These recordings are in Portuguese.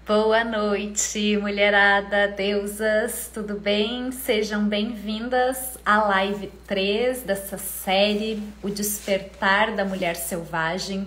Boa noite, mulherada, deusas, tudo bem? Sejam bem-vindas à live 3 dessa série, O Despertar da Mulher Selvagem.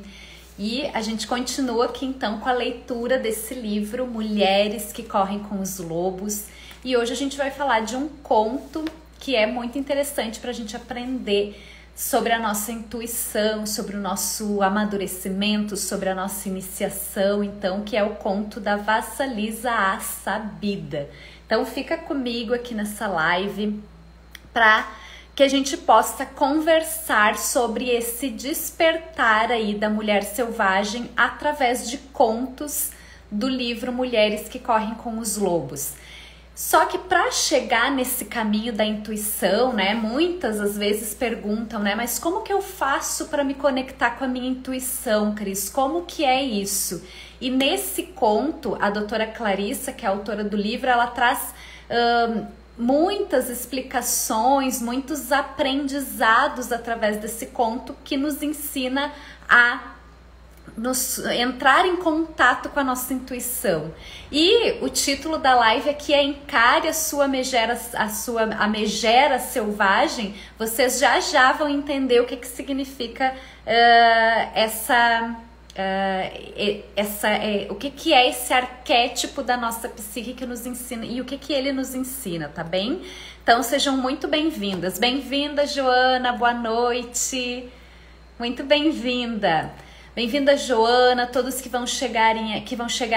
E a gente continua aqui então com a leitura desse livro, Mulheres que Correm com os Lobos. E hoje a gente vai falar de um conto que é muito interessante para a gente aprender sobre a nossa intuição, sobre o nosso amadurecimento, sobre a nossa iniciação, então, que é o conto da Vassalisa a Sabida. Então, fica comigo aqui nessa live para que a gente possa conversar sobre esse despertar aí da mulher selvagem através de contos do livro Mulheres que Correm com os Lobos. Só que para chegar nesse caminho da intuição, né, muitas às vezes perguntam, né, mas como que eu faço para me conectar com a minha intuição, Cris? Como que é isso? E nesse conto, a doutora Clarissa, que é a autora do livro, ela traz muitas explicações, muitos aprendizados através desse conto que nos ensina a entrar em contato com a nossa intuição. E o título da live aqui é Encare a megera selvagem. Vocês já vão entender o que significa o que é esse arquétipo da nossa psique que nos ensina e o que ele nos ensina, tá bem? Então sejam muito bem-vindas. Bem-vinda, Joana, boa noite. Muito bem-vinda. Bem-vinda, Joana, todos que vão chegar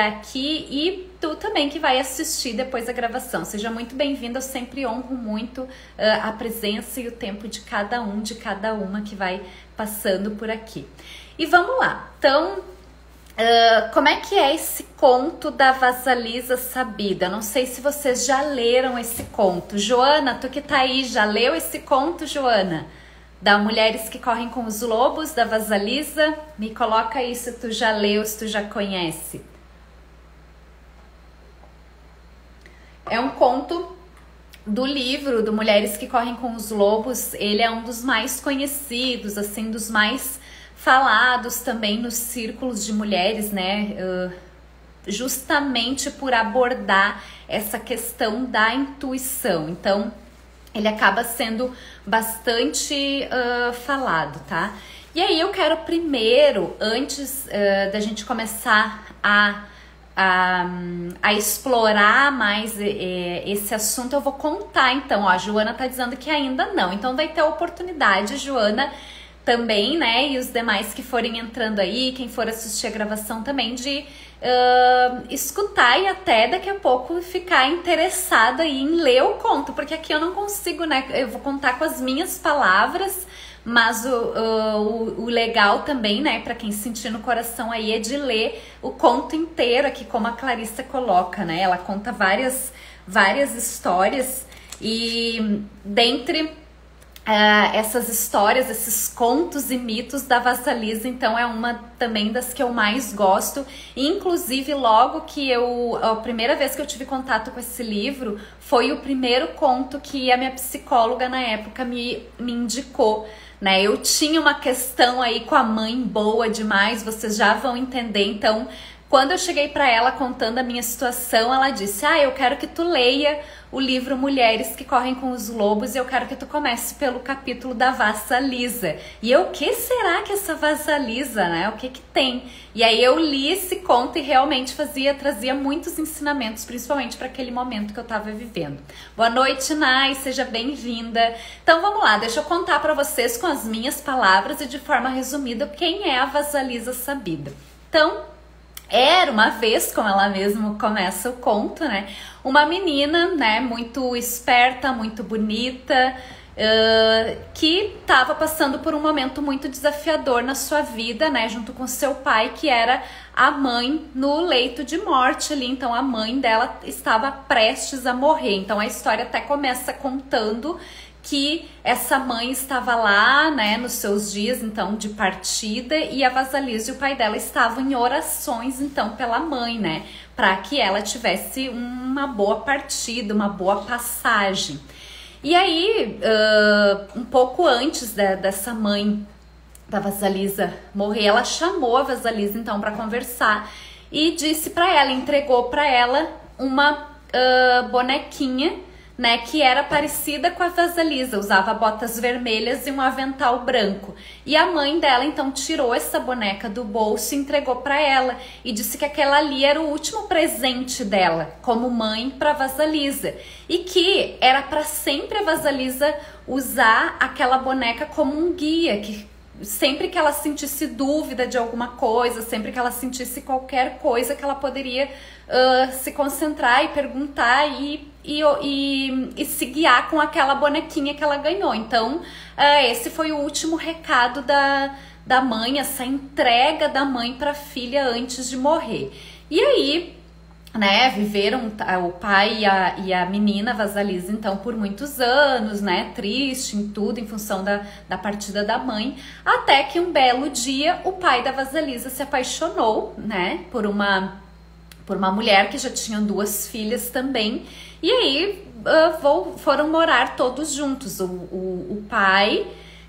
aqui e tu também que vai assistir depois a gravação. Seja muito bem-vinda, eu sempre honro muito a presença e o tempo de cada um, de cada uma que vai passando por aqui. E vamos lá, então, como é que é esse conto da Vassalisa Sabida? Não sei se vocês já leram esse conto. Joana, tu que tá aí, já leu esse conto, Joana? Da Mulheres que Correm com os Lobos, da Vassalisa. Me coloca aí se tu já leu, se tu já conhece. É um conto do livro do Mulheres que Correm com os Lobos. Ele é um dos mais conhecidos, assim, dos mais falados também nos círculos de mulheres, né? Justamente por abordar essa questão da intuição. Então, ele acaba sendo bastante falado, tá? E aí eu quero primeiro, antes da gente começar a explorar mais esse assunto, eu vou contar então, ó, a Joana tá dizendo que ainda não, então vai ter a oportunidade, Joana, também, né, e os demais que forem entrando aí, quem for assistir a gravação também, de escutar e até daqui a pouco ficar interessada em ler o conto, porque aqui eu não consigo, né, eu vou contar com as minhas palavras, mas o legal também, né, para quem sentir no coração aí é de ler o conto inteiro aqui, como a Clarissa coloca, né, ela conta várias histórias e dentre essas histórias, esses contos e mitos da Vassalisa, então é uma também das que eu mais gosto. Inclusive, logo que a primeira vez que eu tive contato com esse livro, foi o primeiro conto que a minha psicóloga na época me indicou, né? Eu tinha uma questão aí com a mãe boa demais, vocês já vão entender, então quando eu cheguei para ela contando a minha situação, ela disse, eu quero que tu leia o livro Mulheres que Correm com os Lobos e eu quero que tu comece pelo capítulo da Vassalisa. E eu, o que será que essa Vassalisa, né? O que tem? E aí eu li esse conto e realmente trazia muitos ensinamentos, principalmente para aquele momento que eu estava vivendo. Boa noite, Nai, seja bem-vinda. Então vamos lá, deixa eu contar para vocês com as minhas palavras e de forma resumida quem é a Vassalisa Sabida. Então, era uma vez, como ela mesmo começa o conto, né? Uma menina, né? Muito esperta, muito bonita, que estava passando por um momento muito desafiador na sua vida, né? Junto com seu pai, que era a mãe no leito de morte ali. Então, a mãe dela estava prestes a morrer. Então, a história até começa contando que essa mãe estava lá, né, nos seus dias, então, de partida, e a Vassalisa e o pai dela estavam em orações, então, pela mãe, né, para que ela tivesse uma boa partida, uma boa passagem. E aí, um pouco antes dessa mãe da Vassalisa morrer, ela chamou a Vassalisa, então, para conversar. e disse para ela, entregou para ela uma bonequinha, né, que era parecida com a Vasalisa, usava botas vermelhas e um avental branco. E a mãe dela então tirou essa boneca do bolso e entregou para ela e disse que aquela ali era o último presente dela como mãe para Vasalisa e que era para sempre a Vasalisa usar aquela boneca como um guia, que sempre que ela sentisse dúvida de alguma coisa, sempre que ela sentisse qualquer coisa, que ela poderia se concentrar e perguntar e se guiar com aquela bonequinha que ela ganhou. Então, esse foi o último recado da mãe, essa entrega da mãe para a filha antes de morrer. E aí, né, viveram o pai e a menina Vasalisa, então, por muitos anos, né, triste em tudo, em função da partida da mãe, até que um belo dia o pai da Vasalisa se apaixonou, né, por uma mulher que já tinha 2 filhas também, e aí foram morar todos juntos, o pai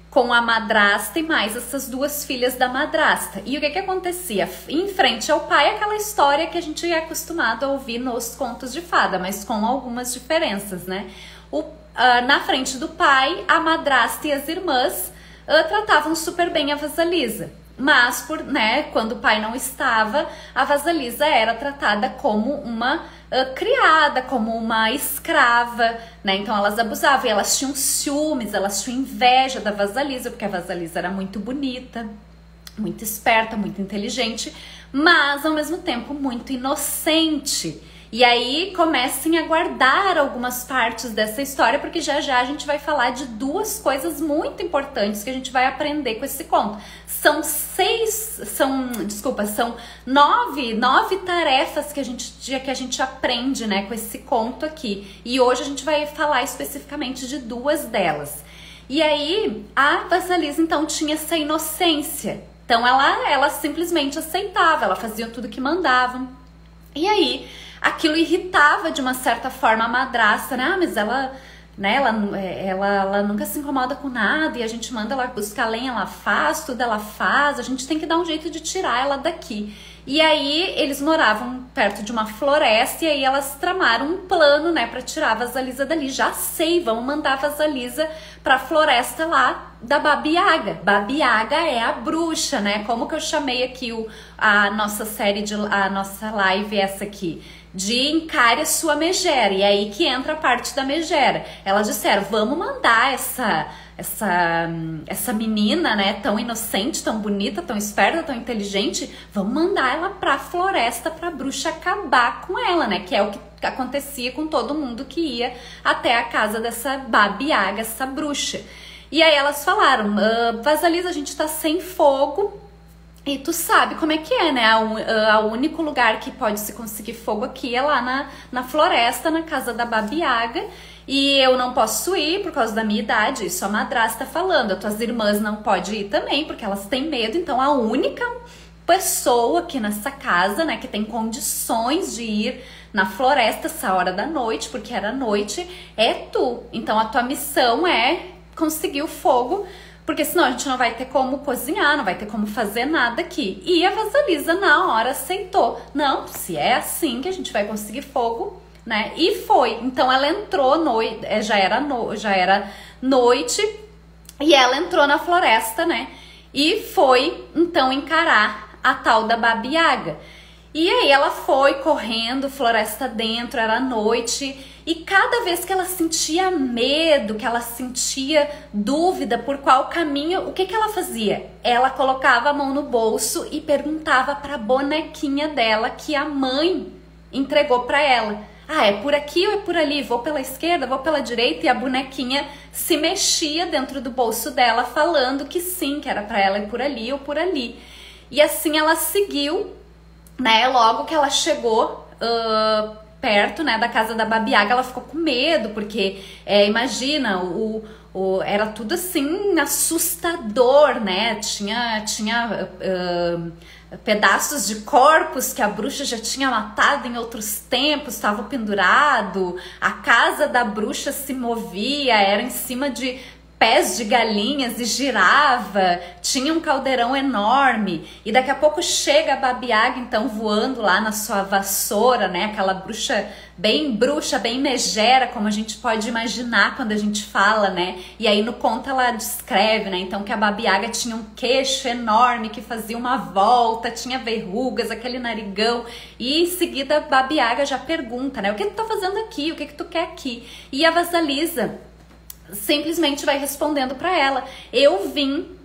com a madrasta e mais essas 2 filhas da madrasta. E o que acontecia? Em frente ao pai, aquela história que a gente é acostumado a ouvir nos contos de fada, mas com algumas diferenças, né? Na frente do pai, a madrasta e as irmãs tratavam super bem a Vasalisa. Mas, quando o pai não estava, a Vasalisa era tratada como uma criada, como uma escrava, né? Então elas abusavam e elas tinham ciúmes, elas tinham inveja da Vasalisa, porque a Vasalisa era muito bonita, muito esperta, muito inteligente, mas ao mesmo tempo muito inocente. E aí comecem a guardar algumas partes dessa história, porque já já a gente vai falar de 2 coisas muito importantes que a gente vai aprender com esse conto. São 9 tarefas que a gente aprende, né, com esse conto aqui. E hoje a gente vai falar especificamente de 2 delas. E aí a Vasalisa então tinha essa inocência. Então ela simplesmente aceitava, ela fazia tudo que mandavam. E aí aquilo irritava de uma certa forma a madrasta, né? Mas ela nunca se incomoda com nada e a gente manda ela buscar lenha, ela faz, tudo ela faz, a gente tem que dar um jeito de tirar ela daqui. E aí eles moravam perto de uma floresta e aí elas tramaram um plano, né, pra tirar a Vasalisa dali. Já sei, vamos mandar a Vasalisa pra floresta lá da Baba Yaga. Baba Yaga é a bruxa, né? Como que eu chamei aqui a nossa série, a nossa live essa aqui? De encare a sua megera, e aí que entra a parte da megera. Elas disseram, vamos mandar essa menina, né, tão inocente, tão bonita, tão esperta, tão inteligente, vamos mandar ela pra floresta pra bruxa acabar com ela, né, que é o que acontecia com todo mundo que ia até a casa dessa Baba Yaga, essa bruxa. E aí elas falaram, Vasalisa, a gente tá sem fogo, e tu sabe como é que é, né? O único lugar que pode se conseguir fogo aqui é lá na floresta, na casa da Baba Yaga. E eu não posso ir por causa da minha idade, isso a madrasta falando. As tuas irmãs não podem ir também, porque elas têm medo. Então a única pessoa aqui nessa casa, né, que tem condições de ir na floresta essa hora da noite, porque era noite, é tu. Então a tua missão é conseguir o fogo, porque senão a gente não vai ter como cozinhar, não vai ter como fazer nada aqui. E a Vasalisa na hora aceitou. Não, se é assim que a gente vai conseguir fogo, né? E foi. Então ela entrou, já era noite, e ela entrou na floresta, né? E foi, então, encarar a tal da Baba Yaga. E aí ela foi correndo, floresta dentro, era noite, e cada vez que ela sentia medo, que ela sentia dúvida por qual caminho, o que ela fazia? Ela colocava a mão no bolso e perguntava para a bonequinha dela que a mãe entregou para ela. Ah, é por aqui ou é por ali? Vou pela esquerda, vou pela direita? E a bonequinha se mexia dentro do bolso dela, falando que sim, que era para ela ir por ali ou por ali. E assim ela seguiu, né? Logo que ela chegou perto, né, da casa da Baba Yaga, ela ficou com medo, porque imagina, era tudo assim assustador, né? Tinha pedaços de corpos que a bruxa já tinha matado em outros tempos, estava pendurado, a casa da bruxa se movia, era em cima de pés de galinhas e girava, tinha um caldeirão enorme, e daqui a pouco chega a Baba Yaga, então, voando lá na sua vassoura, né, aquela bruxa, bem megera, como a gente pode imaginar quando a gente fala, né, e aí no conto ela descreve, né, então que a Baba Yaga tinha um queixo enorme, que fazia uma volta, tinha verrugas, aquele narigão, e em seguida a Baba Yaga já pergunta, né, o que tu tá fazendo aqui, o que tu quer aqui? E a Vasalisa simplesmente vai respondendo para ela: eu vim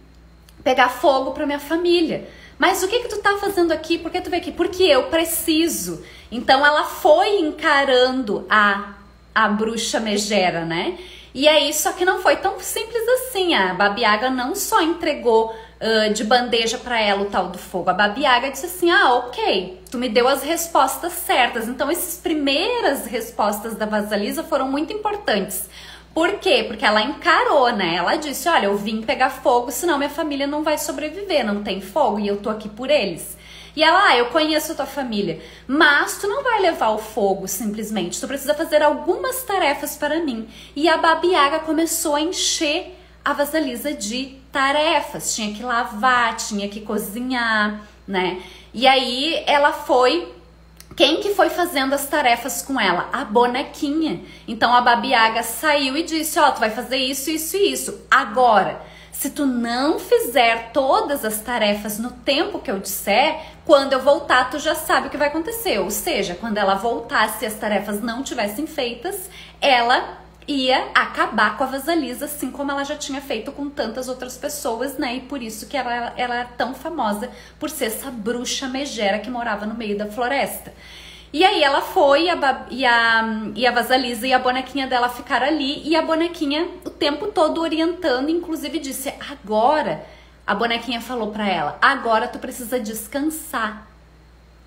pegar fogo para minha família. Mas o que tu tá fazendo aqui? Por que tu veio aqui? Porque eu preciso. Então ela foi encarando a bruxa megera, né? E aí, só que não foi tão simples assim. A Baba Yaga não só entregou de bandeja para ela o tal do fogo. A Baba Yaga disse assim: ah, ok, tu me deu as respostas certas. Então essas primeiras respostas da Vasalisa foram muito importantes. Por quê? Porque ela encarou, né? Ela disse: olha, eu vim pegar fogo, senão minha família não vai sobreviver, não tem fogo e eu tô aqui por eles. E ela: eu conheço a tua família, mas tu não vai levar o fogo simplesmente, tu precisa fazer algumas tarefas para mim. E a Baba Yaga começou a encher a Vasalisa de tarefas, tinha que lavar, tinha que cozinhar, né? E aí ela foi... Quem que foi fazendo as tarefas com ela? A bonequinha. Então a Baba Yaga saiu e disse: ó, tu vai fazer isso, isso e isso. Agora, se tu não fizer todas as tarefas no tempo que eu disser, quando eu voltar, tu já sabe o que vai acontecer. Ou seja, quando ela voltasse e as tarefas não tivessem feitas, ela ia acabar com a Vasalisa, assim como ela já tinha feito com tantas outras pessoas, né? E por isso que ela é tão famosa, por ser essa bruxa megera que morava no meio da floresta. E aí ela foi, e a Vasalisa e a bonequinha dela ficaram ali, e a bonequinha o tempo todo orientando, inclusive disse: agora, a bonequinha falou pra ela: agora tu precisa descansar.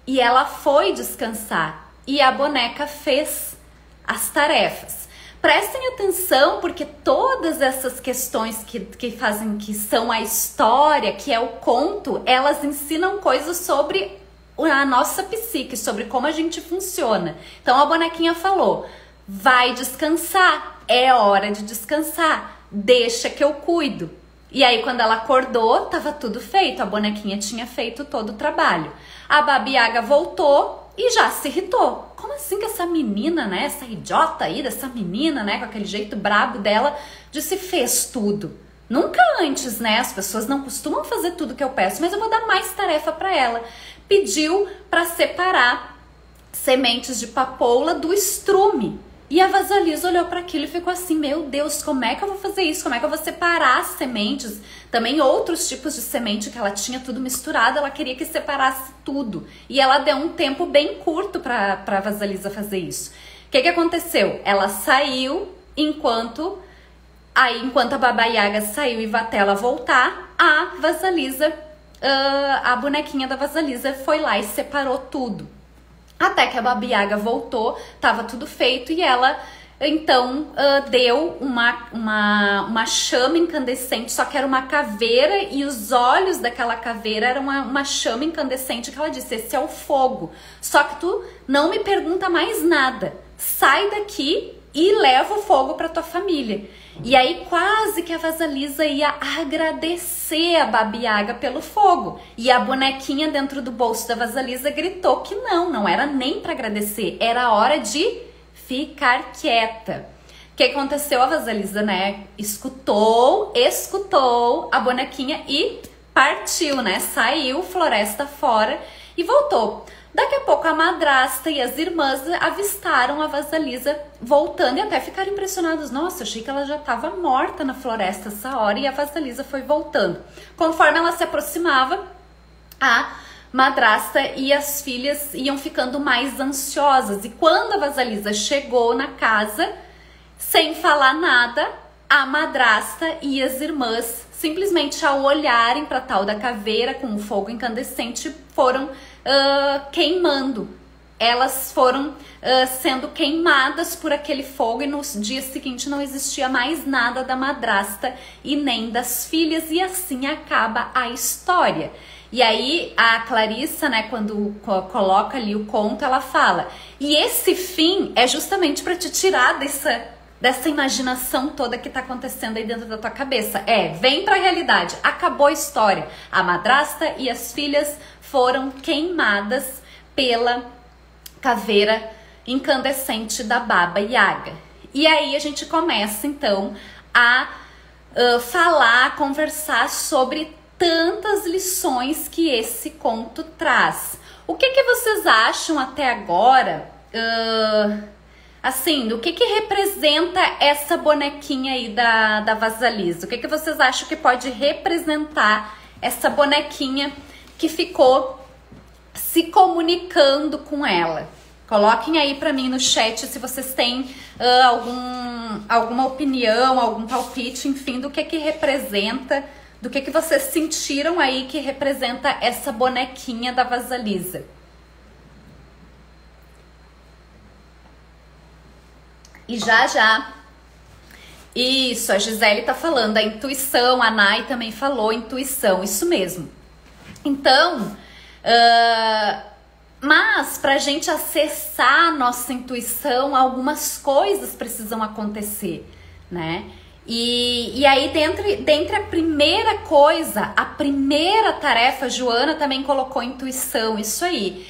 E ela foi descansar, e a boneca fez as tarefas. Prestem atenção, porque todas essas questões que fazem, que são a história, que é o conto, elas ensinam coisas sobre a nossa psique, sobre como a gente funciona. Então a bonequinha falou: vai descansar, é hora de descansar, deixa que eu cuido. E aí quando ela acordou, tava tudo feito, a bonequinha tinha feito todo o trabalho. A Baba Yaga voltou e já se irritou. Como assim que essa menina, né, essa idiota aí dessa menina, né, com aquele jeito brabo dela, disse fez tudo. Nunca antes, né, as pessoas não costumam fazer tudo que eu peço, mas eu vou dar mais tarefa para ela. Pediu para separar sementes de papoula do estrume. E a Vasalisa olhou para aquilo e ficou assim: meu Deus, como é que eu vou fazer isso? Como é que eu vou separar as sementes? Também outros tipos de semente que ela tinha tudo misturado, ela queria que separasse tudo. E ela deu um tempo bem curto para a Vasalisa fazer isso. O que aconteceu? Ela saiu enquanto a Baba Yaga saiu e até ela voltar, a Vasalisa, a bonequinha da Vasalisa foi lá e separou tudo. Até que a Baba Yaga voltou, tava tudo feito, e ela então deu uma chama incandescente, só que era uma caveira, e os olhos daquela caveira eram uma chama incandescente, que ela disse: esse é o fogo, só que tu não me pergunta mais nada, sai daqui e leva o fogo para tua família. E aí quase que a Vasalisa ia agradecer a Baba Yaga pelo fogo. E a bonequinha dentro do bolso da Vasalisa gritou que não era nem para agradecer, era hora de ficar quieta. O que aconteceu? A Vasalisa, né, escutou a bonequinha e partiu, né, saiu floresta fora e voltou. Daqui a pouco a madrasta e as irmãs avistaram a Vasalisa voltando e até ficaram impressionados. Nossa, achei que ela já estava morta na floresta essa hora, e a Vasalisa foi voltando. Conforme ela se aproximava, a madrasta e as filhas iam ficando mais ansiosas. E quando a Vasalisa chegou na casa, sem falar nada, a madrasta e as irmãs, simplesmente ao olharem para tal da caveira com o fogo incandescente, foram queimando. Elas foram sendo queimadas por aquele fogo, e no dia seguinte não existia mais nada da madrasta e nem das filhas, e assim acaba a história. E aí a Clarissa, né, quando coloca ali o conto, ela fala: e esse fim é justamente para te tirar dessa imaginação toda que tá acontecendo aí dentro da tua cabeça. Vem pra realidade. Acabou a história. A madrasta e as filhas foram queimadas pela caveira incandescente da Baba Yaga. E aí a gente começa então a falar, a conversar sobre tantas lições que esse conto traz. O que vocês acham até agora, assim, do que representa essa bonequinha aí da Vasalisa? O que vocês acham que pode representar essa bonequinha que ficou se comunicando com ela? Coloquem aí pra mim no chat se vocês têm alguma opinião, algum palpite, enfim, do que representa, do que vocês sentiram aí que representa essa bonequinha da Vasalisa. E já, isso, a Gisele tá falando, a intuição, a Nai também falou, intuição, isso mesmo. Então, mas pra gente acessar a nossa intuição, algumas coisas precisam acontecer, né? E aí, dentre a primeira coisa, a primeira tarefa, Joana também colocou intuição, isso aí.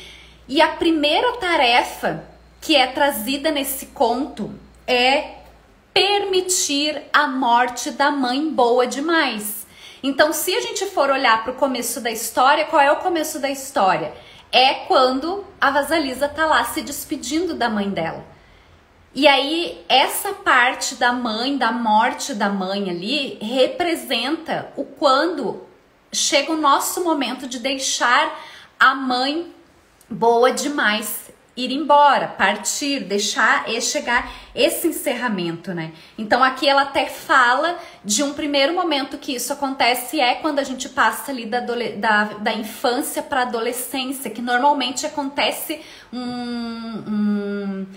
E a primeira tarefa que é trazida nesse conto é permitir a morte da mãe boa demais. Então, se a gente for olhar para o começo da história, qual é o começo da história? É quando a Vasalisa tá lá se despedindo da mãe dela. E aí, essa parte da mãe, da morte da mãe ali, representa o quando chega o nosso momento de deixar a mãe boa demais ir embora, partir, deixar chegar esse encerramento, né? Então aqui ela até fala de um primeiro momento que isso acontece, é quando a gente passa ali da infância para adolescência, que normalmente acontece um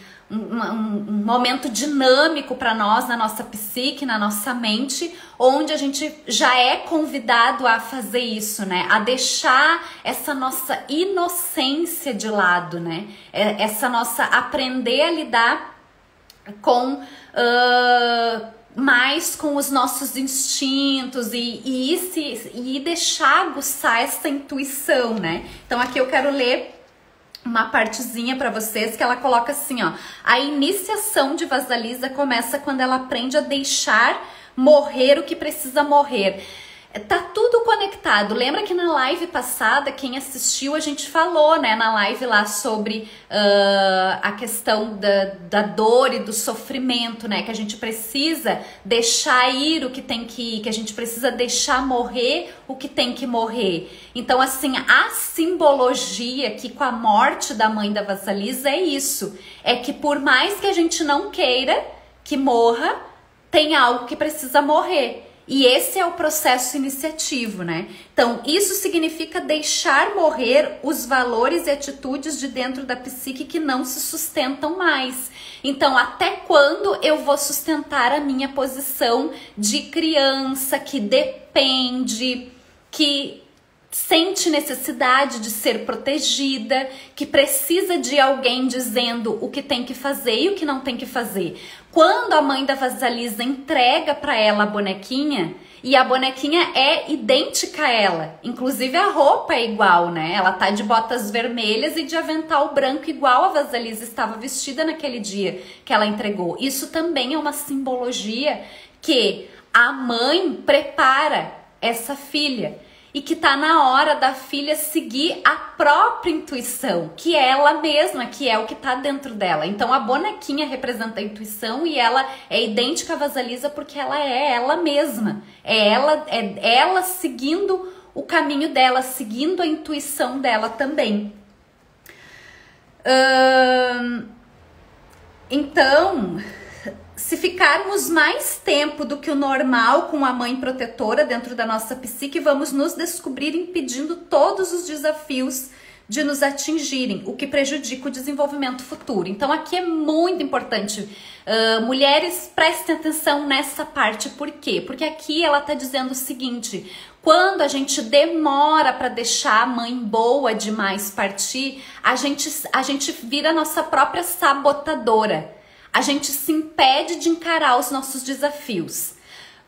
momento dinâmico para nós, na nossa psique, na nossa mente, onde a gente já é convidado a fazer isso, né? A deixar essa nossa inocência de lado, né? Essa nossa aprender a lidar com mais com os nossos instintos e deixar aguçar essa intuição, né? Então aqui eu quero ler uma partezinha para vocês que ela coloca assim, ó: a iniciação de Vasalisa começa quando ela aprende a deixar morrer o que precisa morrer. Tá tudo conectado. Lembra que na live passada, quem assistiu, a gente falou, né, na live lá sobre a questão da dor e do sofrimento, né, que a gente precisa deixar ir o que tem que ir, que a gente precisa deixar morrer o que tem que morrer. Então, assim, a simbologia aqui com a morte da mãe da Vasalisa é isso, é que por mais que a gente não queira que morra, tem algo que precisa morrer. E esse é o processo iniciativo, né? Então, isso significa deixar morrer os valores e atitudes de dentro da psique que não se sustentam mais. Então, até quando eu vou sustentar a minha posição de criança que depende, que sente necessidade de ser protegida, que precisa de alguém dizendo o que tem que fazer e o que não tem que fazer. Quando a mãe da Vasalisa entrega para ela a bonequinha, e a bonequinha é idêntica a ela, inclusive a roupa é igual, né? Ela tá de botas vermelhas e de avental branco, igual a Vasalisa estava vestida naquele dia que ela entregou. Isso também é uma simbologia que a mãe prepara essa filha e que tá na hora da filha seguir a própria intuição, que é ela mesma, que é o que tá dentro dela. Então a bonequinha representa a intuição e ela é idêntica à Vasalisa porque ela é ela mesma. É ela seguindo o caminho dela, seguindo a intuição dela também. Então, se ficarmos mais tempo do que o normal com a mãe protetora dentro da nossa psique, vamos nos descobrir impedindo todos os desafios de nos atingirem, o que prejudica o desenvolvimento futuro. Então aqui é muito importante. Mulheres, prestem atenção nessa parte. Por quê? Porque aqui ela tá dizendo o seguinte: quando a gente demora para deixar a mãe boa demais partir, a gente vira a nossa própria sabotadora. A gente se impede de encarar os nossos desafios.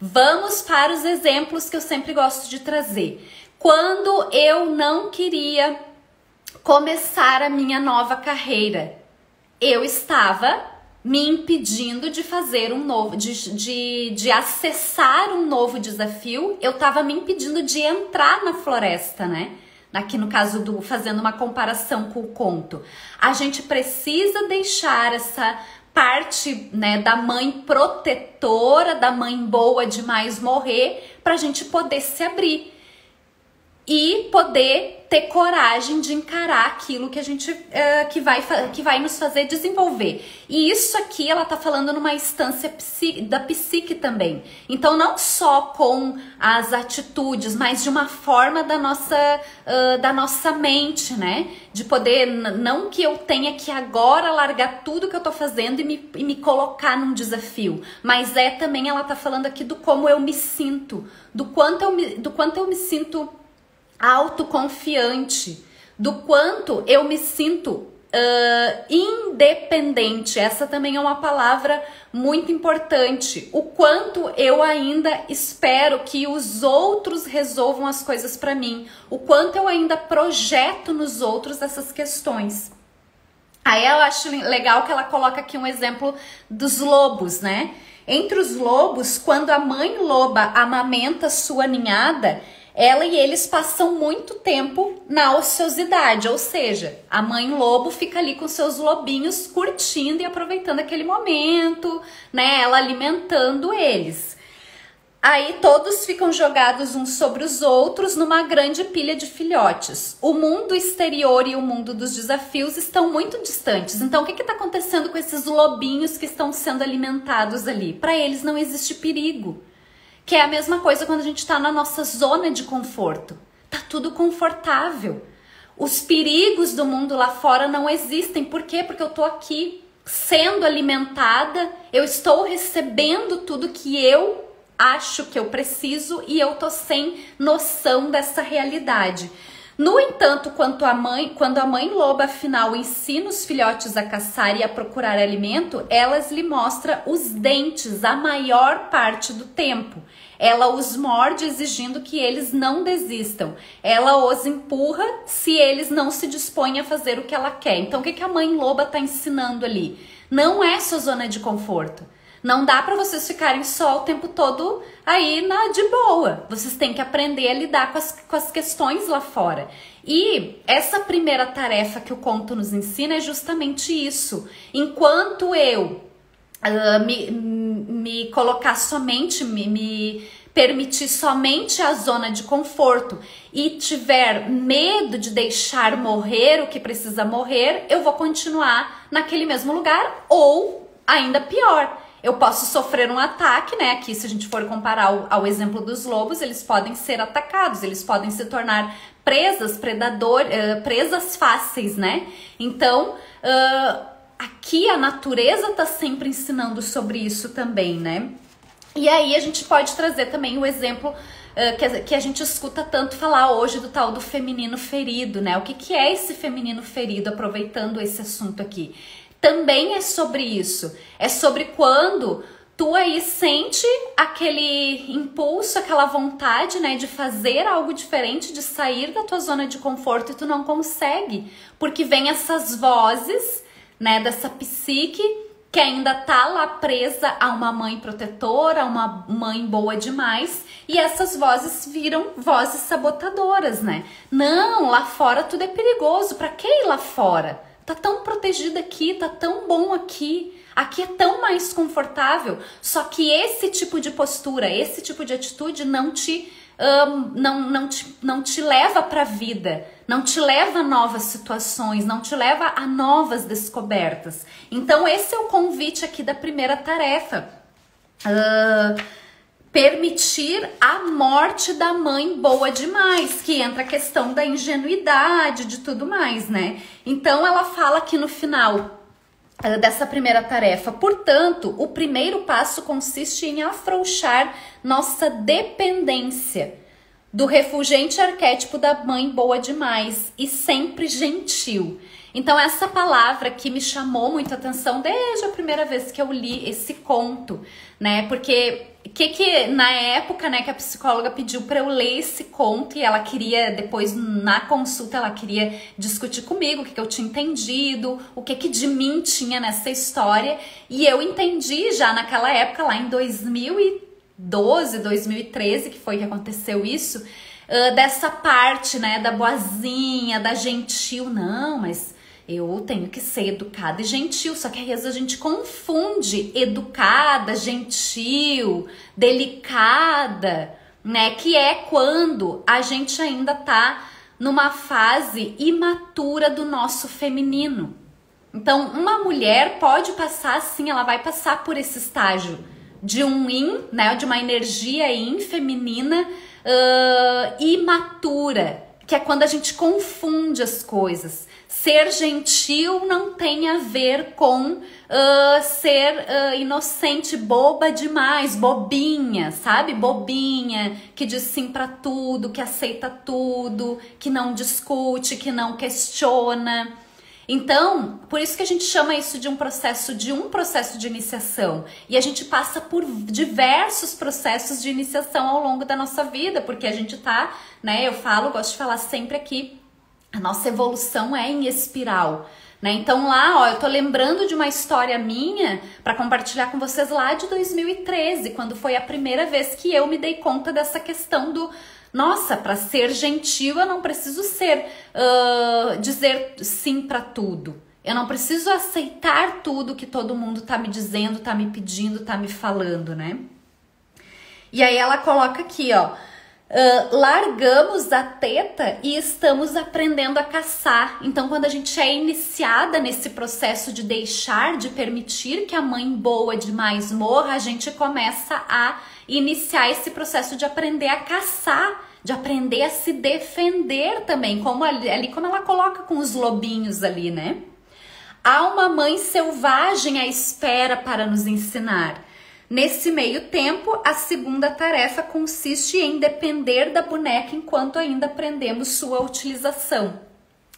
Vamos para os exemplos que eu sempre gosto de trazer. Quando eu não queria começar a minha nova carreira, eu estava me impedindo de fazer um novo, de acessar um novo desafio. Eu estava me impedindo de entrar na floresta, né? Aqui no caso fazendo uma comparação com o conto. A gente precisa deixar essa parte, né, da mãe protetora, da mãe boa demais morrer, para a gente poder se abrir e poder ter coragem de encarar aquilo que a gente que vai nos fazer desenvolver. E isso aqui ela tá falando numa instância da psique também. Então não só com as atitudes, mas de uma forma da nossa mente, né? De poder, não que eu tenha que agora largar tudo que eu tô fazendo e me colocar num desafio, mas também ela tá falando aqui do como eu me sinto, do quanto eu me sinto autoconfiante, do quanto eu me sinto independente. Essa também é uma palavra muito importante. O quanto eu ainda espero que os outros resolvam as coisas para mim, o quanto eu ainda projeto nos outros essas questões. Aí eu acho legal que ela coloca aqui um exemplo dos lobos, né? Entre os lobos, quando a mãe loba amamenta sua ninhada, ela e eles passam muito tempo na ociosidade, ou seja, a mãe lobo fica ali com seus lobinhos curtindo e aproveitando aquele momento, né? Ela alimentando eles. Aí todos ficam jogados uns sobre os outros numa grande pilha de filhotes. O mundo exterior e o mundo dos desafios estão muito distantes. Então o que está acontecendo com esses lobinhos que estão sendo alimentados ali? Para eles não existe perigo. Que é a mesma coisa quando a gente está na nossa zona de conforto. Tá tudo confortável. Os perigos do mundo lá fora não existem. Por quê? Porque eu tô aqui sendo alimentada, eu estou recebendo tudo que eu acho que eu preciso e eu tô sem noção dessa realidade. No entanto, quando a mãe loba afinal ensina os filhotes a caçar e a procurar alimento, elas lhe mostra os dentes a maior parte do tempo. Ela os morde exigindo que eles não desistam. Ela os empurra se eles não se dispõem a fazer o que ela quer. Então o que a mãe loba está ensinando ali? Não é sua zona de conforto. Não dá para vocês ficarem só o tempo todo aí de boa. Vocês têm que aprender a lidar com as questões lá fora. E essa primeira tarefa que o conto nos ensina é justamente isso. Enquanto eu me colocar somente, me permitir somente a zona de conforto e tiver medo de deixar morrer o que precisa morrer, eu vou continuar naquele mesmo lugar ou ainda pior. Eu posso sofrer um ataque, né? Aqui, se a gente for comparar ao exemplo dos lobos, eles podem ser atacados, eles podem se tornar presas fáceis, né? Então, aqui a natureza tá sempre ensinando sobre isso também, né? E aí a gente pode trazer também o exemplo que a gente escuta tanto falar hoje do tal do feminino ferido, né? O que é esse feminino ferido, aproveitando esse assunto aqui? Também é sobre isso, é sobre quando tu aí sente aquele impulso, aquela vontade, né, de fazer algo diferente, de sair da tua zona de conforto e tu não consegue, porque vem essas vozes, né, dessa psique que ainda tá lá presa a uma mãe protetora, a uma mãe boa demais, e essas vozes viram vozes sabotadoras, né? Não, lá fora tudo é perigoso, pra que ir lá fora? Tá tão protegida aqui, tá tão bom aqui. Aqui é tão mais confortável. Só que esse tipo de postura, esse tipo de atitude não te leva para a vida, não te leva a novas situações, não te leva a novas descobertas. Então esse é o convite aqui da primeira tarefa. Permitir a morte da mãe boa demais, que entra a questão da ingenuidade, de tudo mais, né? Então ela fala aqui no final dessa primeira tarefa: portanto, o primeiro passo consiste em afrouxar nossa dependência do refulgente arquétipo da mãe boa demais e sempre gentil. Então essa palavra que me chamou muito a atenção desde a primeira vez que eu li esse conto, né? Porque que na época, né, que a psicóloga pediu para eu ler esse conto e ela queria, depois na consulta, ela queria discutir comigo o que eu tinha entendido, o que de mim tinha nessa história. E eu entendi já naquela época, lá em 2012, 2013, que foi que aconteceu isso, dessa parte, né, da boazinha, da gentil. Não, mas eu tenho que ser educada e gentil, só que às vezes a gente confunde educada, gentil, delicada, né? Que é quando a gente ainda tá numa fase imatura do nosso feminino. Então, uma mulher pode passar, sim, ela vai passar por esse estágio de um yin, né? De uma energia yin feminina imatura, que é quando a gente confunde as coisas. Ser gentil não tem a ver com ser inocente, boba demais, bobinha, sabe? Bobinha, que diz sim pra tudo, que aceita tudo, que não discute, que não questiona. Então, por isso que a gente chama isso de um processo de iniciação. E a gente passa por diversos processos de iniciação ao longo da nossa vida, porque a gente tá, né, gosto de falar sempre aqui, a nossa evolução é em espiral, né? Então lá, ó, eu tô lembrando de uma história minha para compartilhar com vocês lá de 2013, quando foi a primeira vez que eu me dei conta dessa questão do nossa, para ser gentil eu não preciso dizer sim para tudo. Eu não preciso aceitar tudo que todo mundo tá me dizendo, tá me pedindo, tá me falando, né? E aí ela coloca aqui, ó. Largamos a teta e estamos aprendendo a caçar. Então, quando a gente é iniciada nesse processo de deixar, de permitir que a mãe boa demais morra, a gente começa a iniciar esse processo de aprender a caçar, de aprender a se defender também, como como ela coloca com os lobinhos ali, né? Há uma mãe selvagem à espera para nos ensinar. Nesse meio tempo, a segunda tarefa consiste em depender da boneca enquanto ainda aprendemos sua utilização.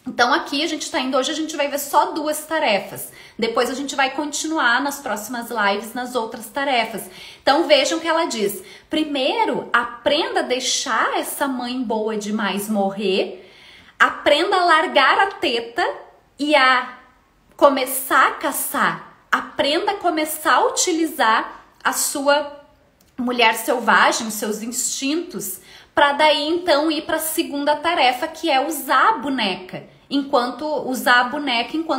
Então aqui hoje a gente vai ver só 2 tarefas. Depois a gente vai continuar nas próximas lives nas outras tarefas. Então vejam que ela diz: primeiro, aprenda a deixar essa mãe boa demais morrer, aprenda a largar a teta e a começar a caçar, aprenda a começar a utilizar a sua mulher selvagem, os seus instintos, para daí então ir para a segunda tarefa, que é usar a boneca. Enquanto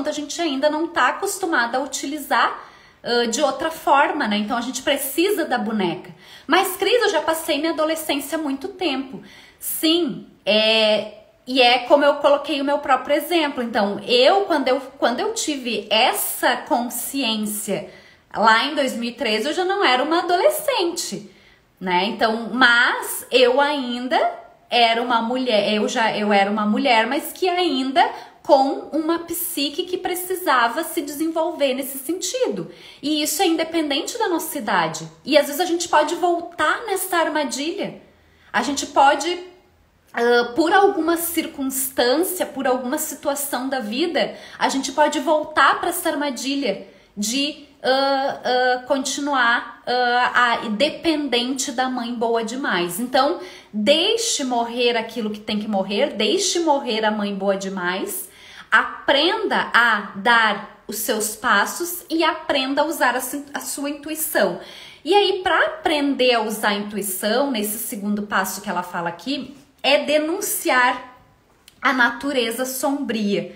a gente ainda não está acostumada a utilizar de outra forma, né? Então a gente precisa da boneca. Mas, Cris, eu já passei minha adolescência há muito tempo. Sim, e é como eu coloquei o meu próprio exemplo. Então, quando eu tive essa consciência lá em 2013, eu já não era uma adolescente, né? Então, mas eu ainda era uma mulher, eu era uma mulher, mas que ainda com uma psique que precisava se desenvolver nesse sentido. E isso é independente da nossa idade. E às vezes a gente pode voltar nessa armadilha. A gente pode, por alguma circunstância, por alguma situação da vida, a gente pode voltar para essa armadilha de continuar dependente da mãe boa demais. Então, deixe morrer aquilo que tem que morrer, deixe morrer a mãe boa demais, aprenda a dar os seus passos e aprenda a usar a sua intuição. E aí, para aprender a usar a intuição, nesse segundo passo que ela fala aqui, é denunciar a natureza sombria.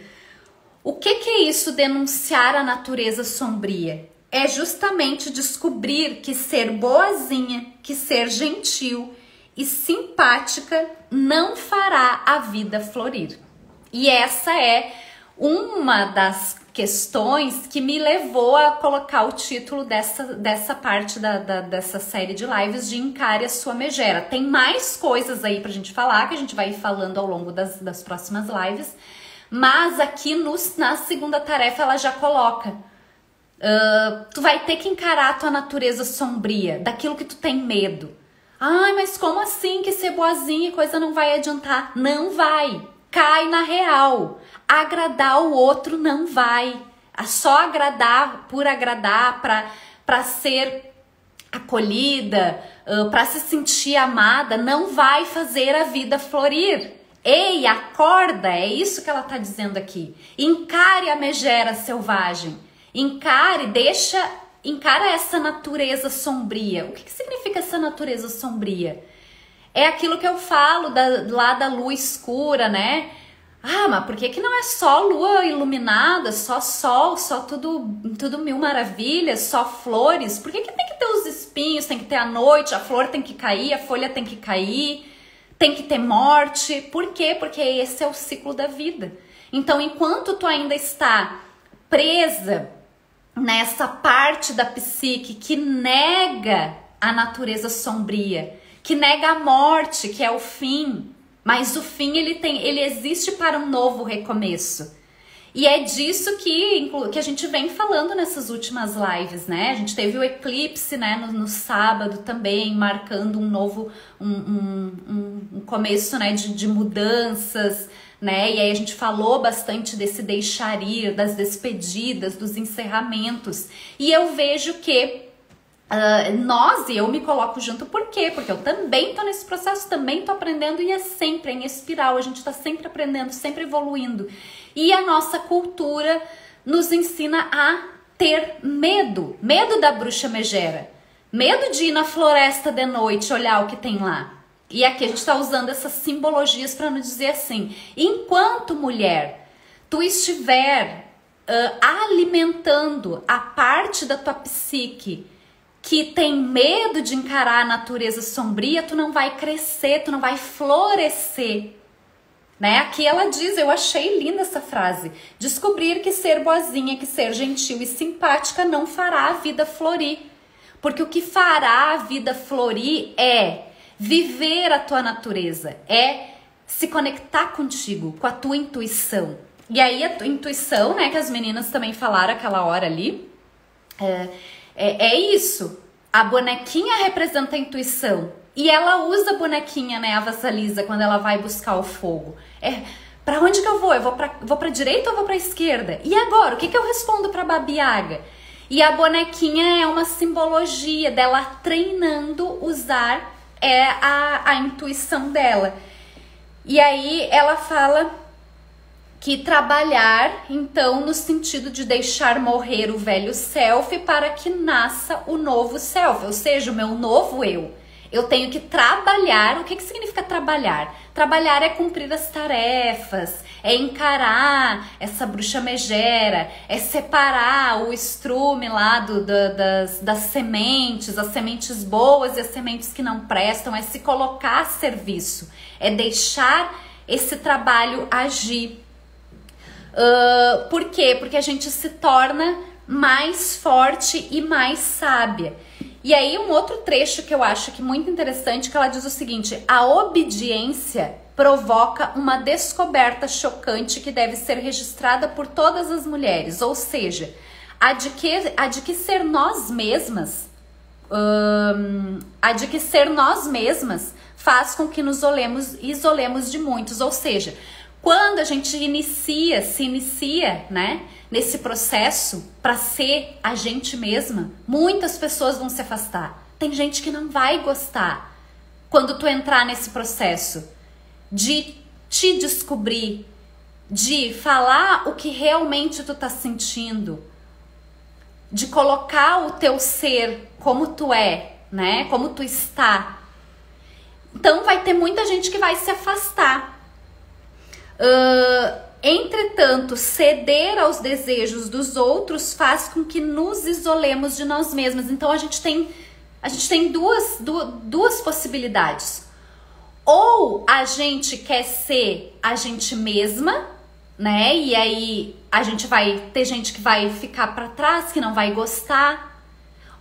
O que é isso, denunciar a natureza sombria? É justamente descobrir que ser boazinha, que ser gentil e simpática não fará a vida florir. E essa é uma das questões que me levou a colocar o título dessa parte dessa série de lives de Encare a Sua Megera. Tem mais coisas aí pra gente falar, que a gente vai ir falando ao longo das próximas lives, mas aqui na segunda tarefa ela já coloca: tu vai ter que encarar a tua natureza sombria, daquilo que tu tem medo. Ai, mas como assim que ser boazinha e coisa não vai adiantar? Não vai. cai na real. Agradar o outro não vai. Só agradar por agradar, para ser acolhida, para se sentir amada, não vai fazer a vida florir. Ei, acorda, é isso que ela está dizendo aqui. Encare a megera selvagem. Encara essa natureza sombria. O que significa essa natureza sombria? É aquilo que eu falo lá da lua escura, né? Ah, mas por que não é só lua iluminada, só sol, só tudo mil maravilhas, só flores? Por que tem que ter os espinhos, tem que ter a noite, a flor tem que cair, a folha tem que cair, tem que ter morte? Por quê? Porque esse é o ciclo da vida. Então, enquanto tu ainda está presa nessa parte da psique que nega a natureza sombria, que nega a morte, que é o fim, mas o fim ele existe para um novo recomeço. E é disso que a gente vem falando nessas últimas lives, né? A gente teve o eclipse, né, no sábado também, marcando um novo um começo, né, de mudanças, né? E aí a gente falou bastante desse deixar ir, das despedidas, dos encerramentos. E eu vejo que e eu me coloco junto, por quê? Porque eu também tô nesse processo, também tô aprendendo, e é sempre em espiral, a gente tá sempre aprendendo, sempre evoluindo. E a nossa cultura nos ensina a ter medo da bruxa megera, medo de ir na floresta de noite, olhar o que tem lá. E aqui a gente tá usando essas simbologias para nos dizer assim, enquanto mulher, tu estiver alimentando a parte da tua psique que tem medo de encarar a natureza sombria, tu não vai crescer, tu não vai florescer, né? Aqui ela diz, eu achei linda essa frase, descobrir que ser boazinha, que ser gentil e simpática não fará a vida florir, porque o que fará a vida florir é viver a tua natureza, é se conectar contigo, com a tua intuição. E aí a tua intuição, né, que as meninas também falaram aquela hora ali, é isso, a bonequinha representa a intuição, e ela usa a bonequinha, né, a Vassalisa, quando ela vai buscar o fogo. Pra onde que eu vou? Eu vou pra direita ou vou pra esquerda? E agora, o que eu respondo pra Baba Yaga? E a bonequinha é uma simbologia dela treinando usar a intuição dela. E aí ela fala que trabalhar, então, no sentido de deixar morrer o velho self para que nasça o novo self, ou seja, o meu novo eu. Eu tenho que trabalhar. O que significa trabalhar? Trabalhar é cumprir as tarefas, é encarar essa bruxa megera, é separar o estrume lá das sementes, as sementes boas e as sementes que não prestam, é se colocar a serviço, é deixar esse trabalho agir. Por quê? Porque a gente se torna mais forte e mais sábia. E aí um outro trecho que eu acho que é muito interessante, que ela diz o seguinte: a obediência provoca uma descoberta chocante que deve ser registrada por todas as mulheres, ou seja, a de que ser nós mesmas, faz com que nos isolemos de muitos, ou seja, quando a gente se inicia, né, nesse processo para ser a gente mesma, muitas pessoas vão se afastar. Tem gente que não vai gostar quando tu entrar nesse processo de te descobrir, de falar o que realmente tu tá sentindo, de colocar o teu ser como tu é, né, como tu está. Então vai ter muita gente que vai se afastar. Entretanto, ceder aos desejos dos outros faz com que nos isolemos de nós mesmas. Então a gente tem duas possibilidades. Ou a gente quer ser a gente mesma, né? E aí a gente vai ter gente que vai ficar para trás, que não vai gostar.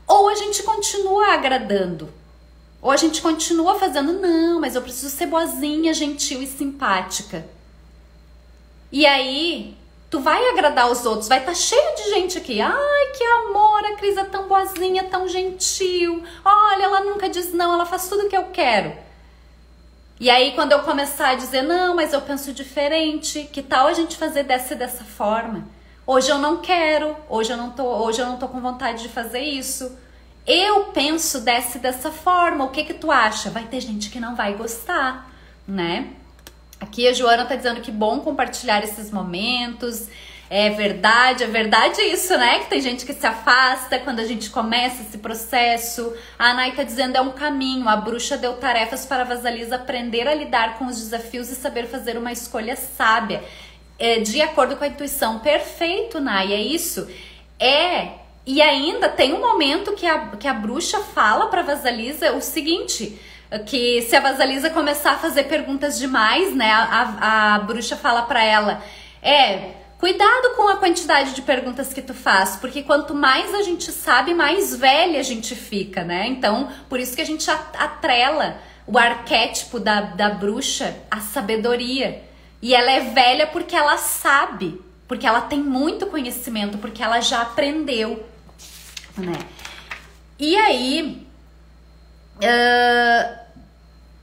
Ou a gente continua agradando. Ou a gente continua fazendo, não, mas eu preciso ser boazinha, gentil e simpática. E aí, tu vai agradar os outros, vai estar cheio de gente aqui. Ai, que amor, a Cris é tão boazinha, tão gentil. Olha, ela nunca diz não, ela faz tudo o que eu quero. E aí quando eu começar a dizer, não, mas eu penso diferente, que tal a gente fazer dessa forma? Hoje eu não quero, hoje eu não tô com vontade de fazer isso. Eu penso dessa forma, o que tu acha? Vai ter gente que não vai gostar, né? Aqui a Joana tá dizendo que bom compartilhar esses momentos. É verdade isso, né? Que tem gente que se afasta quando a gente começa esse processo. A Anai tá dizendo é um caminho. A bruxa deu tarefas para a Vasalisa aprender a lidar com os desafios e saber fazer uma escolha sábia, de acordo com a intuição. Perfeito, Nai, é isso. E ainda tem um momento que a bruxa fala para a Vasalisa o seguinte, que se a Vasalisa começar a fazer perguntas demais, né? A bruxa fala para ela, cuidado com a quantidade de perguntas que tu faz, porque quanto mais a gente sabe, mais velha a gente fica, né? Então, por isso que a gente atrela o arquétipo da bruxa à sabedoria. E ela é velha porque ela sabe, porque ela tem muito conhecimento, porque ela já aprendeu, né? E aí,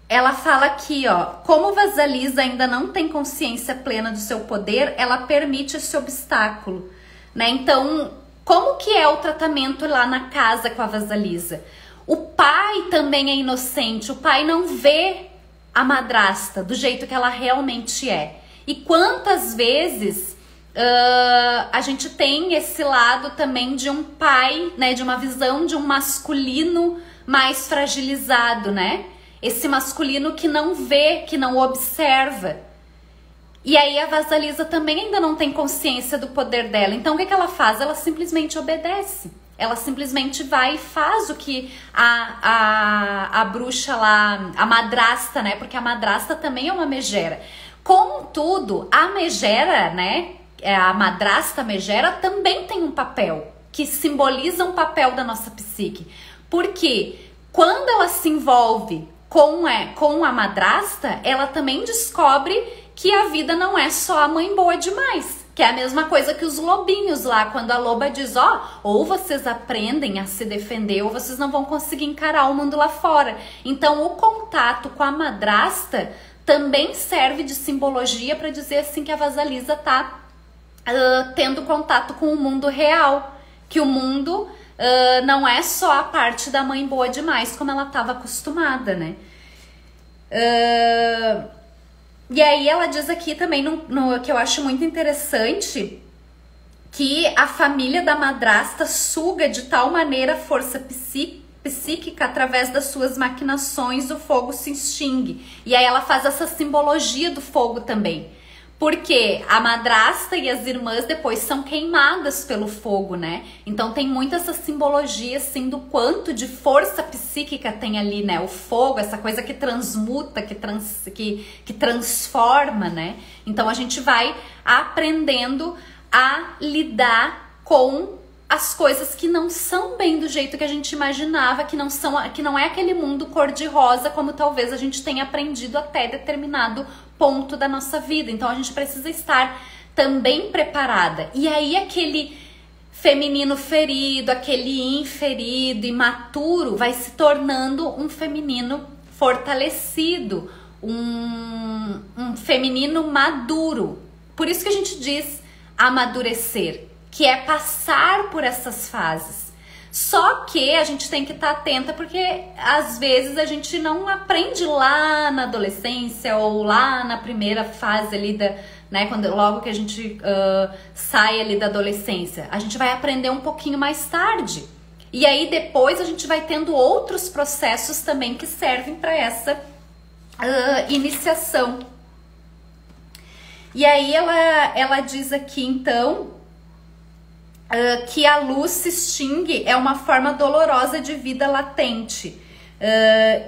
ela fala aqui, ó, como Vasalisa ainda não tem consciência plena do seu poder, ela permite esse obstáculo, né? Então, como que é o tratamento lá na casa com a Vasalisa? O pai também é inocente, o pai não vê a madrasta do jeito que ela realmente é. E quantas vezes a gente tem esse lado também de um pai, né, de uma visão de um masculino mais fragilizado, né? Esse masculino que não vê, que não observa. E aí a Vasalisa também ainda não tem consciência do poder dela. Então o que ela faz? Ela simplesmente obedece. Ela simplesmente vai e faz o que a bruxa lá, a madrasta, né? Porque a madrasta também é uma megera. Contudo, a megera, né? A madrasta megera também tem um papel que simboliza um papel da nossa psique. Porque quando ela se envolve com a madrasta, ela também descobre que a vida não é só a mãe boa demais. Que é a mesma coisa que os lobinhos lá, quando a loba diz, ou vocês aprendem a se defender, ou vocês não vão conseguir encarar o mundo lá fora. Então o contato com a madrasta também serve de simbologia para dizer assim que a Vasalisa tá tendo contato com o mundo real. Que o mundo não é só a parte da mãe boa demais, como ela estava acostumada, né? E aí ela diz aqui também, que eu acho muito interessante, que a família da madrasta suga de tal maneira a força psíquica através das suas maquinações, o fogo se extingue. E aí ela faz essa simbologia do fogo também. Porque a madrasta e as irmãs depois são queimadas pelo fogo, né? Então tem muito essa simbologia, assim, do quanto de força psíquica tem ali, né? O fogo, essa coisa que transmuta, que transforma, né? Então a gente vai aprendendo a lidar com as coisas que não são bem do jeito que a gente imaginava, que não é aquele mundo cor-de-rosa como talvez a gente tenha aprendido até determinado ponto da nossa vida. Então a gente precisa estar também preparada. E aí aquele feminino ferido, aquele inferido, imaturo, vai se tornando um feminino fortalecido, um feminino maduro. Por isso que a gente diz amadurecer, que é passar por essas fases. Só que a gente tem que estar atenta, porque às vezes a gente não aprende lá na adolescência ou lá na primeira fase ali né, logo que a gente sai ali da adolescência. A gente vai aprender um pouquinho mais tarde. E aí depois a gente vai tendo outros processos também que servem para essa iniciação. E aí ela diz aqui então que a luz se extingue é uma forma dolorosa de vida latente.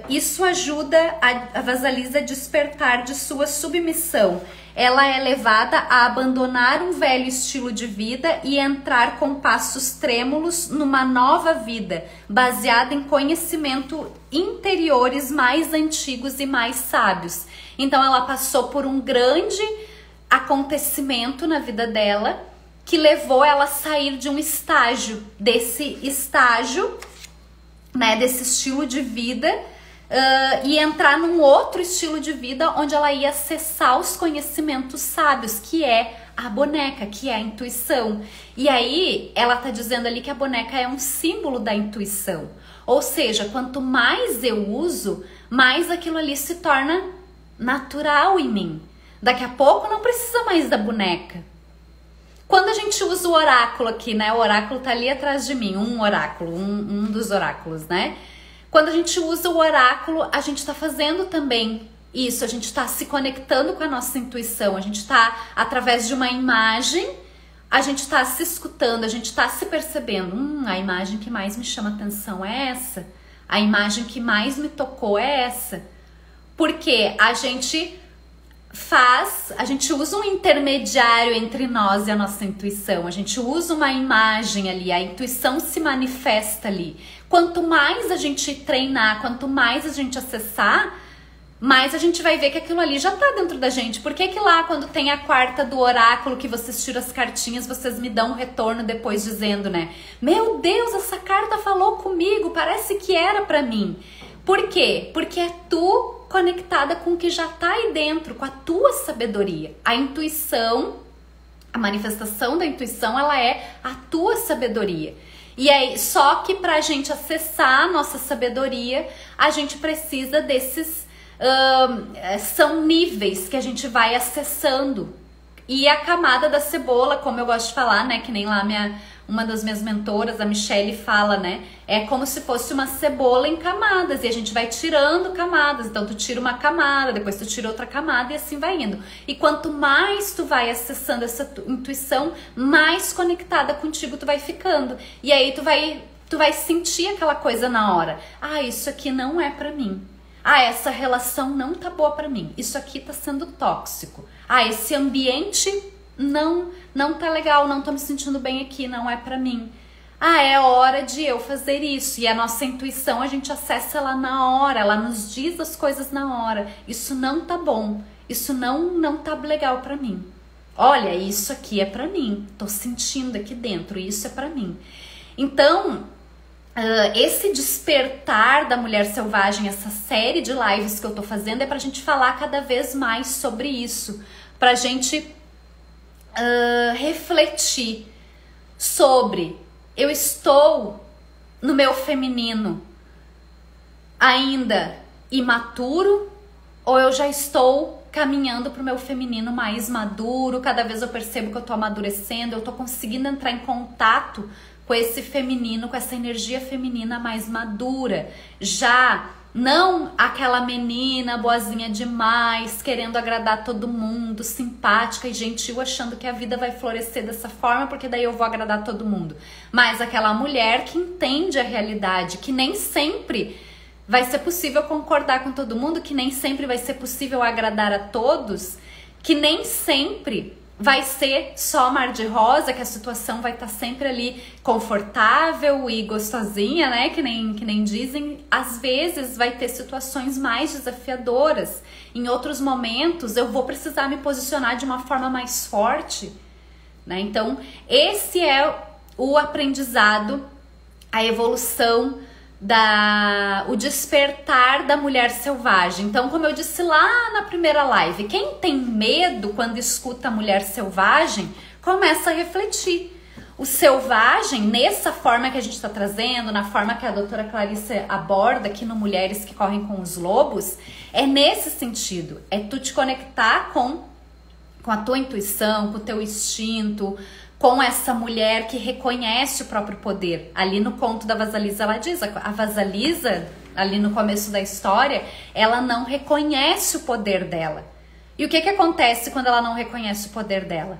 Isso ajuda a Vasalisa a despertar de sua submissão. Ela é levada a abandonar um velho estilo de vida e entrar com passos trêmulos numa nova vida, baseada em conhecimento interiores mais antigos e mais sábios. Então ela passou por um grande acontecimento na vida dela, que levou ela a sair de um estágio, né, desse estilo de vida e entrar num outro estilo de vida onde ela ia acessar os conhecimentos sábios, que é a boneca, que é a intuição. E aí ela tá dizendo ali que a boneca é um símbolo da intuição. Ou seja, quanto mais eu uso, mais aquilo ali se torna natural em mim. Daqui a pouco não precisa mais da boneca. Quando a gente usa o oráculo aqui, né? O oráculo tá ali atrás de mim, um oráculo, um dos oráculos, né? Quando a gente usa o oráculo, a gente tá fazendo também isso, a gente tá se conectando com a nossa intuição, a gente tá, através de uma imagem, a gente tá se escutando, a gente tá se percebendo. A imagem que mais me chama atenção é essa, a imagem que mais me tocou é essa. Porque a gente usa um intermediário entre nós e a nossa intuição, a gente usa uma imagem ali, a intuição se manifesta ali. Quanto mais a gente treinar, quanto mais a gente acessar, mais a gente vai ver que aquilo ali já tá dentro da gente. Por que que lá, quando tem a quarta do oráculo, que vocês tiram as cartinhas, vocês me dão um retorno depois dizendo, né? Meu Deus, essa carta falou comigo, parece que era pra mim. Por quê? Porque é tu conectada com o que já tá aí dentro, com a tua sabedoria. A intuição, a manifestação da intuição, ela é a tua sabedoria. E aí, só que pra gente acessar a nossa sabedoria, a gente precisa desses... são níveis que a gente vai acessando. E a camada da cebola, como eu gosto de falar, né? Que nem lá uma das minhas mentoras, a Michelle, fala, né? É como se fosse uma cebola em camadas. E a gente vai tirando camadas. Então, tu tira uma camada, depois tu tira outra camada e assim vai indo. E quanto mais tu vai acessando essa intuição, mais conectada contigo tu vai ficando. E aí tu vai sentir aquela coisa na hora. Ah, isso aqui não é pra mim. Ah, essa relação não tá boa pra mim. Isso aqui tá sendo tóxico. Ah, esse ambiente não tá legal, não tô me sentindo bem aqui, não é pra mim. Ah, é hora de eu fazer isso. E a nossa intuição, a gente acessa ela na hora, ela nos diz as coisas na hora. Isso não tá bom, isso não tá legal pra mim. Olha, isso aqui é pra mim, tô sentindo aqui dentro, isso é pra mim. Então... esse despertar da mulher selvagem, essa série de lives que eu tô fazendo é pra gente falar cada vez mais sobre isso, pra gente refletir sobre: eu estou no meu feminino ainda imaturo ou eu já estou caminhando pro meu feminino mais maduro? Cada vez eu percebo que eu tô amadurecendo, eu tô conseguindo entrar em contato com esse feminino, com essa energia feminina mais madura. Já não aquela menina boazinha demais, querendo agradar todo mundo, simpática e gentil, achando que a vida vai florescer dessa forma, porque daí eu vou agradar todo mundo. Mas aquela mulher que entende a realidade, que nem sempre vai ser possível concordar com todo mundo, que nem sempre vai ser possível agradar a todos, que nem sempre... vai ser só mar de rosa, que a situação vai estar sempre ali confortável e gostosinha, né? Que nem dizem. Às vezes vai ter situações mais desafiadoras. Em outros momentos eu vou precisar me posicionar de uma forma mais forte, né? Então, esse é o aprendizado, a evolução, o despertar da mulher selvagem. Então, como eu disse lá na primeira live, quem tem medo quando escuta a mulher selvagem, começa a refletir. O selvagem, nessa forma que a gente está trazendo, na forma que a doutora Clarissa aborda aqui no Mulheres que Correm com os Lobos, é nesse sentido, é tu te conectar com a tua intuição, com o teu instinto, com essa mulher que reconhece o próprio poder. Ali no conto da Vasalisa, ela diz, a Vasalisa, ali no começo da história, ela não reconhece o poder dela. E o que acontece quando ela não reconhece o poder dela?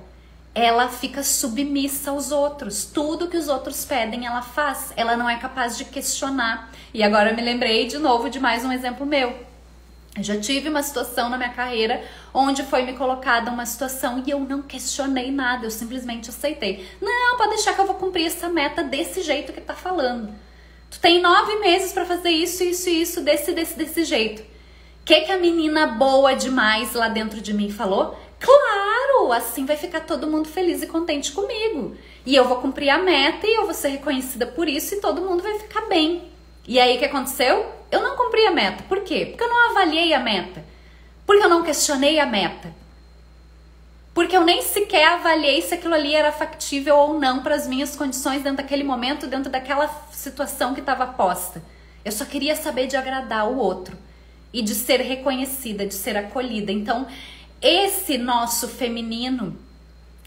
Ela fica submissa aos outros. Tudo que os outros pedem, ela faz. Ela não é capaz de questionar. E agora eu me lembrei de novo de mais um exemplo meu. Eu já tive uma situação na minha carreira onde foi me colocada uma situação e eu não questionei nada, eu simplesmente aceitei. Não, pode deixar que eu vou cumprir essa meta desse jeito que tá falando. Tu tem 9 meses pra fazer isso, desse jeito. Que a menina boa demais lá dentro de mim falou? Claro, assim vai ficar todo mundo feliz e contente comigo. E eu vou cumprir a meta e eu vou ser reconhecida por isso e todo mundo vai ficar bem. E aí o que aconteceu? Eu não cumpri a meta. Por quê? Porque eu não avaliei a meta. Porque eu não questionei a meta. Porque eu nem sequer avaliei se aquilo ali era factível ou não para as minhas condições dentro daquele momento, dentro daquela situação que estava posta. Eu só queria saber de agradar o outro e de ser reconhecida, de ser acolhida. Então, esse nosso feminino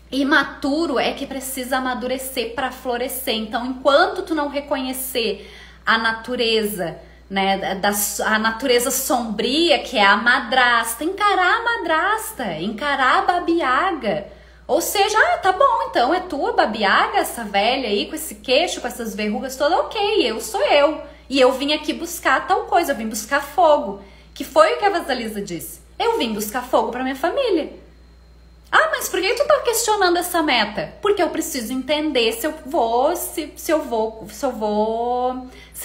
imaturo é que precisa amadurecer para florescer. Então, enquanto tu não reconhecer a natureza, né, a natureza sombria, que é a madrasta, encarar a madrasta, encarar a babiaga. Ou seja, tá bom, então é tua babiaga, essa velha aí com esse queixo, com essas verrugas todas, ok, eu sou eu. E eu vim aqui buscar tal coisa, eu vim buscar fogo. Que foi o que a Vasalisa disse. Eu vim buscar fogo para minha família. Ah, mas por que tu tá questionando essa meta? Porque eu preciso entender se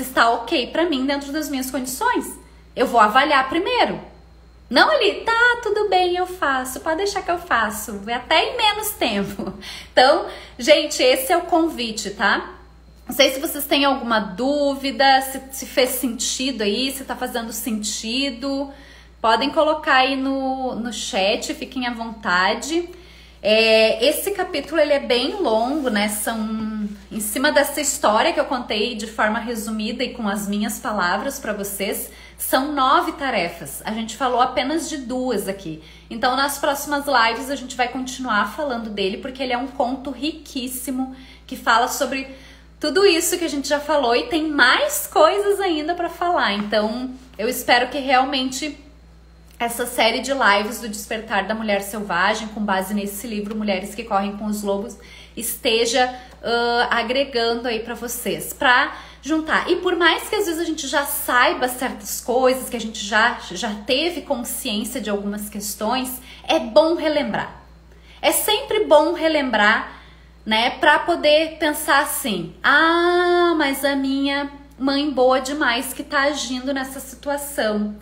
está ok pra mim dentro das minhas condições. Eu vou avaliar primeiro. Não ali, tá, tudo bem, eu faço, pode deixar que eu faço, até em menos tempo. Então, gente, esse é o convite, tá? Não sei se vocês têm alguma dúvida, se fez sentido aí, se tá fazendo sentido. Podem colocar aí no chat, fiquem à vontade. Esse capítulo ele é bem longo, né? São em cima dessa história que eu contei de forma resumida e com as minhas palavras para vocês. São 9 tarefas. A gente falou apenas de 2 aqui. Então, nas próximas lives a gente vai continuar falando dele, porque ele é um conto riquíssimo que fala sobre tudo isso que a gente já falou e tem mais coisas ainda para falar. Então, eu espero que realmente essa série de lives do Despertar da Mulher Selvagem, com base nesse livro Mulheres que Correm com os Lobos, esteja agregando aí para vocês, para juntar. E por mais que às vezes a gente já saiba certas coisas, que a gente já teve consciência de algumas questões, é bom relembrar. É sempre bom relembrar, né, para poder pensar assim, ah, mas a minha mãe boa demais que tá agindo nessa situação,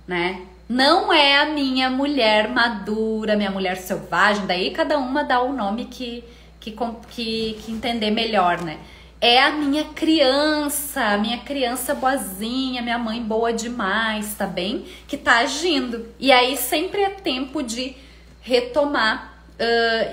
né? Não é a minha mulher madura, minha mulher selvagem, daí cada uma dá o nome que entender melhor, né? É a minha criança boazinha, minha mãe boa demais, tá bem? Que tá agindo. E aí sempre é tempo de retomar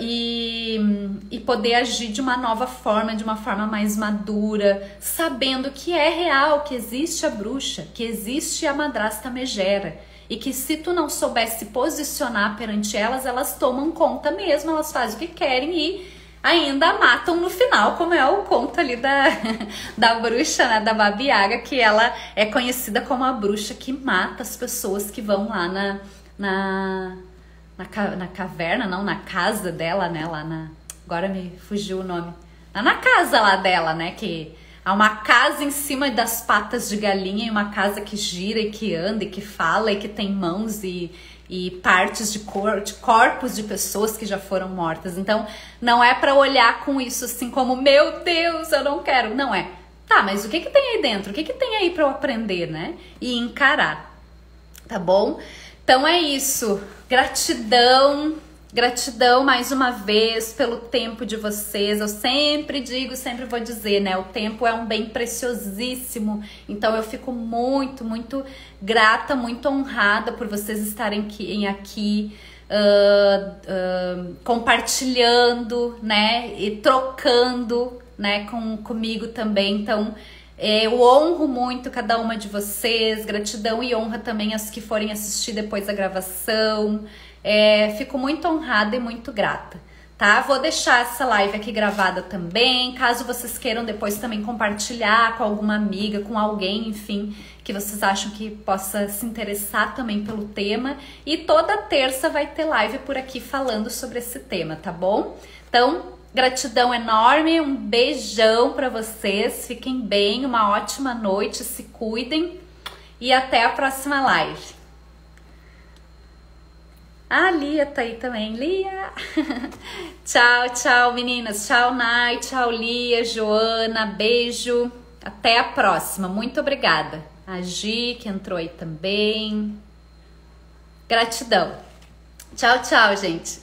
e poder agir de uma nova forma, de uma forma mais madura, sabendo que é real, que existe a bruxa, que existe a madrasta megera. E que se tu não souber se posicionar perante elas, elas tomam conta mesmo, elas fazem o que querem e ainda matam no final, como é o conto ali da bruxa, né, da Baba Yaga, que ela é conhecida como a bruxa que mata as pessoas que vão lá na caverna, não, na casa dela, né, agora me fugiu o nome, na casa lá dela, né, que há uma casa em cima das patas de galinha e uma casa que gira e que anda e que fala e que tem mãos e partes de corpos de pessoas que já foram mortas. Então, não é para olhar com isso assim como, meu Deus, eu não quero. Não é. Tá, mas o que tem aí dentro? O que tem aí para eu aprender, né? E encarar. Tá bom? Então é isso. Gratidão. Gratidão mais uma vez pelo tempo de vocês. Eu sempre digo, sempre vou dizer, né? O tempo é um bem preciosíssimo. Então eu fico muito, muito grata, muito honrada por vocês estarem aqui compartilhando, né? E trocando, né? Comigo também. Então eu honro muito cada uma de vocês. Gratidão e honra também as que forem assistir depois da gravação. Fico muito honrada e muito grata, tá? Vou deixar essa live aqui gravada também, caso vocês queiram depois também compartilhar com alguma amiga, com alguém, enfim, que vocês acham que possa se interessar também pelo tema. E toda terça vai ter live por aqui falando sobre esse tema, tá bom? Então, gratidão enorme, um beijão pra vocês, fiquem bem, uma ótima noite, se cuidem e até a próxima live. A Lia tá aí também. Lia! Tchau, tchau, meninas. Tchau, Nai. Tchau, Lia, Joana. Beijo. Até a próxima. Muito obrigada. A Gi, que entrou aí também. Gratidão. Tchau, tchau, gente.